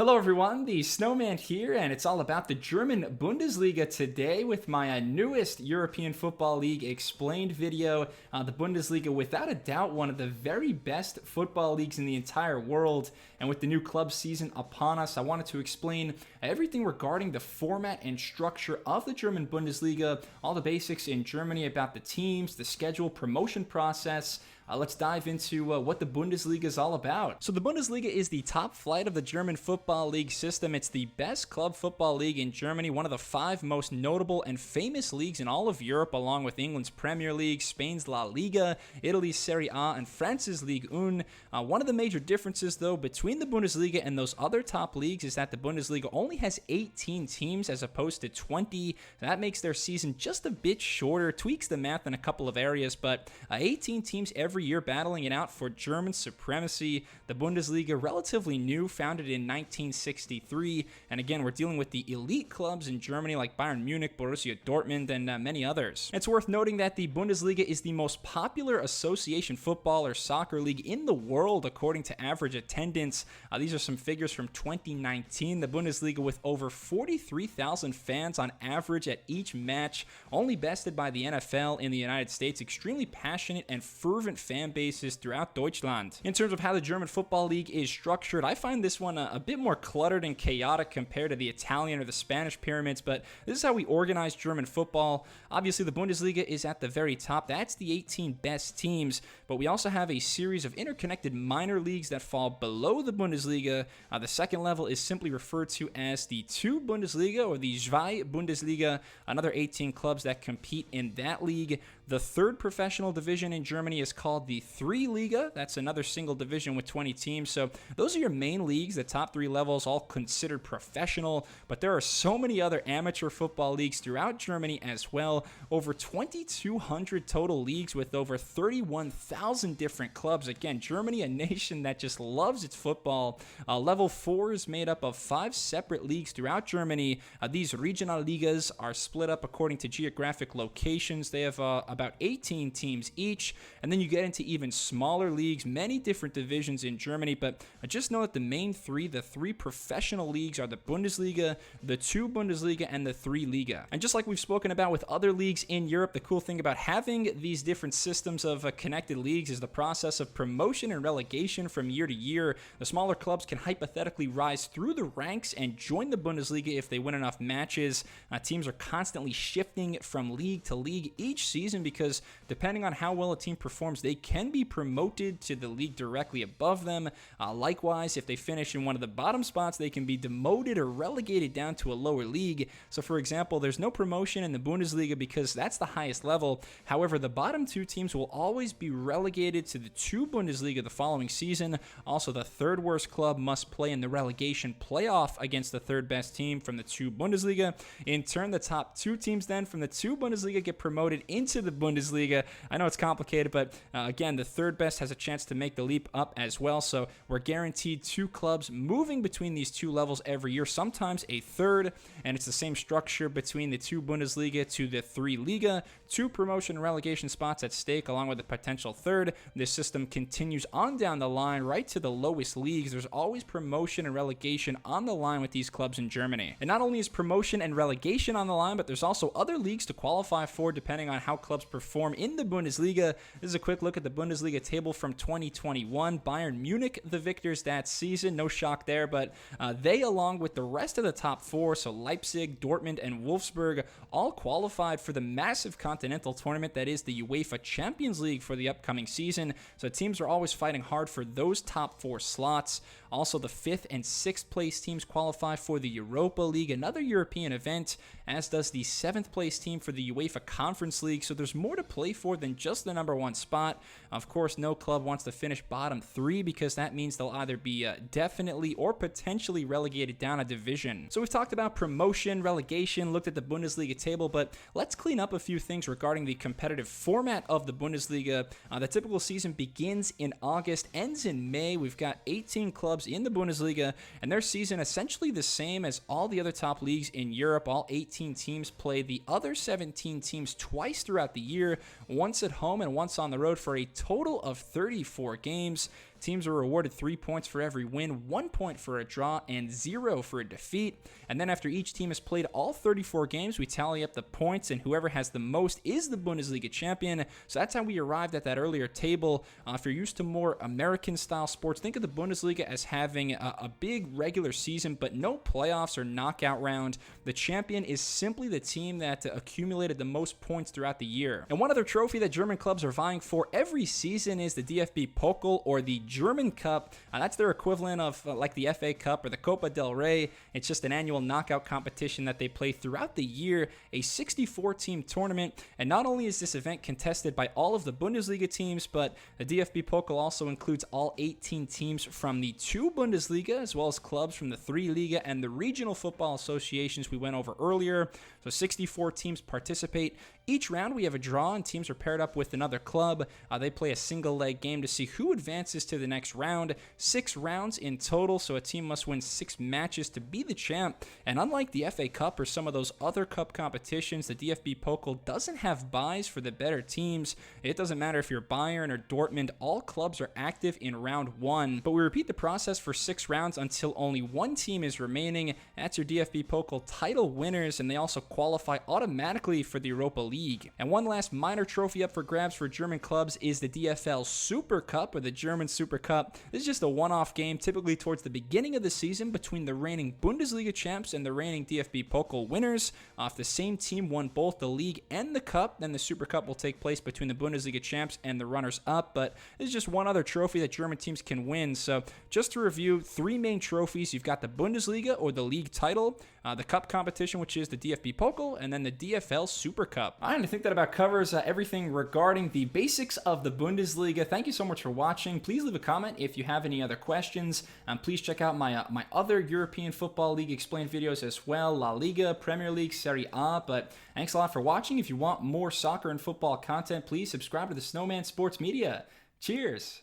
Hello everyone, the Snowman here, and it's all about the German Bundesliga today with my newest European Football League Explained video. The Bundesliga, without a doubt, one of the very best football leagues in the entire world, and with the new club season upon us, I wanted to explain everything regarding the format and structure of the German Bundesliga, all the basics in Germany about the teams, the schedule, promotion process. Let's dive into what the Bundesliga is all about. So the Bundesliga is the top flight of the German football league system. It's the best club football league in Germany, one of the 5 most notable and famous leagues in all of Europe, along with England's Premier League, Spain's La Liga, Italy's Serie A, and France's Ligue 1. One of the major differences, though, between the Bundesliga and those other top leagues is that the Bundesliga only has 18 teams as opposed to 20. That makes their season just a bit shorter, tweaks the math in a couple of areas, but 18 teams every year battling it out for German supremacy. The Bundesliga, relatively new, founded in 1963, and again, we're dealing with the elite clubs in Germany like Bayern Munich, Borussia Dortmund, and many others. It's worth noting that the Bundesliga is the most popular association football or soccer league in the world according to average attendance. These are some figures from 2019. The Bundesliga with over 43,000 fans on average at each match, only bested by the NFL in the United States. Extremely passionate and fervent fan bases throughout Deutschland. In terms of how the German Football League is structured, I find this one a bit more cluttered and chaotic compared to the Italian or the Spanish pyramids, but this is how we organize German football. Obviously, the Bundesliga is at the very top. That's the 18 best teams, but we also have a series of interconnected minor leagues that fall below the Bundesliga. The second level is simply referred to as the 2 Bundesliga or the Zwei Bundesliga, another 18 clubs that compete in that league. The third professional division in Germany is called the 3 Liga. That's another single division with 20 teams. So those are your main leagues, the top 3 levels, all considered professional. But there are so many other amateur football leagues throughout Germany as well. Over 2,200 total leagues with over 31,000 different clubs. Again, Germany, a nation that just loves its football. Level 4 is made up of 5 separate leagues throughout Germany. These regional ligas are split up according to geographic locations. They have about 18 teams each, and then you get into even smaller leagues, many different divisions in Germany, but just know that the main 3, the 3 professional leagues are the Bundesliga, the 2 Bundesliga, and the 3 Liga. And just like we've spoken about with other leagues in Europe, the cool thing about having these different systems of connected leagues is the process of promotion and relegation from year to year. The smaller clubs can hypothetically rise through the ranks and join the Bundesliga if they win enough matches. Teams are constantly shifting from league to league each season because depending on how well a team performs, they can be promoted to the league directly above them. Likewise, if they finish in one of the bottom spots, they can be demoted or relegated down to a lower league. So for example, there's no promotion in the Bundesliga because that's the highest level. However, the bottom 2 teams will always be relegated to the 2 Bundesliga the following season. Also, the 3rd worst club must play in the relegation playoff against the 3rd best team from the 2 Bundesliga. In turn, the top 2 teams then from the 2 Bundesliga get promoted into the Bundesliga. I know it's complicated, but again, the 3rd best has a chance to make the leap up as well. So we're guaranteed 2 clubs moving between these 2 levels every year, sometimes a 3rd, and it's the same structure between the 2 Bundesliga to the 3 Liga. 2 promotion and relegation spots at stake along with a potential 3rd. This system continues on down the line right to the lowest leagues. There's always promotion and relegation on the line with these clubs in Germany. And not only is promotion and relegation on the line, but there's also other leagues to qualify for depending on how clubs perform in the Bundesliga. This is a quick look at the Bundesliga table from 2021. Bayern Munich, the victors that season. No shock there, but they, along with the rest of the top 4, so Leipzig, Dortmund, and Wolfsburg, all qualified for the massive continental tournament that is the UEFA Champions League for the upcoming season. So teams are always fighting hard for those top 4 slots. Also, the 5th and 6th place teams qualify for the Europa League, another European event, as does the 7th place team for the UEFA Conference League. So there's more to play for than just the number 1 spot. Of course, no club wants to finish bottom 3 because that means they'll either be definitely or potentially relegated down a division. So we've talked about promotion, relegation, looked at the Bundesliga table, but let's clean up a few things regarding the competitive format of the Bundesliga. The typical season begins in August, ends in May. We've got 18 clubs in the Bundesliga, and their season essentially the same as all the other top leagues in Europe. All 18 teams play the other 17 teams twice throughout the year, once at home and once on the road for a total of 34 games. Teams are rewarded 3 points for every win, 1 point for a draw, and 0 for a defeat. And then after each team has played all 34 games, we tally up the points, and whoever has the most is the Bundesliga champion. So that's how we arrived at that earlier table. If you're used to more American-style sports, think of the Bundesliga as having a big regular season, but no playoffs or knockout round. The champion is simply the team that accumulated the most points throughout the year. And one other trophy that German clubs are vying for every season is the DFB Pokal, or the German Cup. That's their equivalent of like the FA Cup or the Copa del Rey. It's just an annual knockout competition that they play throughout the year, a 64-team tournament. And not only is this event contested by all of the Bundesliga teams, but the DFB Pokal also includes all 18 teams from the 2 Bundesliga, as well as clubs from the 3 Liga and the regional football associations we went over earlier. So 64 teams participate. Each round we have a draw, and teams are paired up with another club. They play a single leg game to see who advances to the next round. 6 rounds in total, so a team must win 6 matches to be the champ. And unlike the FA Cup or some of those other cup competitions, the DFB Pokal doesn't have buys for the better teams. It doesn't matter if you're Bayern or Dortmund, all clubs are active in round 1. But we repeat the process for 6 rounds until only 1 team is remaining. That's your DFB Pokal title winners, and they also qualify automatically for the Europa League. And one last minor trophy up for grabs for German clubs is the DFL Super Cup, or the German Super Cup. This is just a one-off game, typically towards the beginning of the season, between the reigning Bundesliga champs and the reigning DFB Pokal winners. If the same team won both the league and the cup, then the Super Cup will take place between the Bundesliga champs and the runners-up. But this is just one other trophy that German teams can win. So just to review, 3 main trophies. You've got the Bundesliga, or the league title, the cup competition, which is the DFB Pokal, and then the DFL Super Cup. I think that about covers everything regarding the basics of the Bundesliga. Thank you so much for watching. Please leave a comment if you have any other questions. Please check out my other European Football League Explained videos as well, La Liga, Premier League, Serie A. But thanks a lot for watching. If you want more soccer and football content, please subscribe to the Snowman Sports Media. Cheers!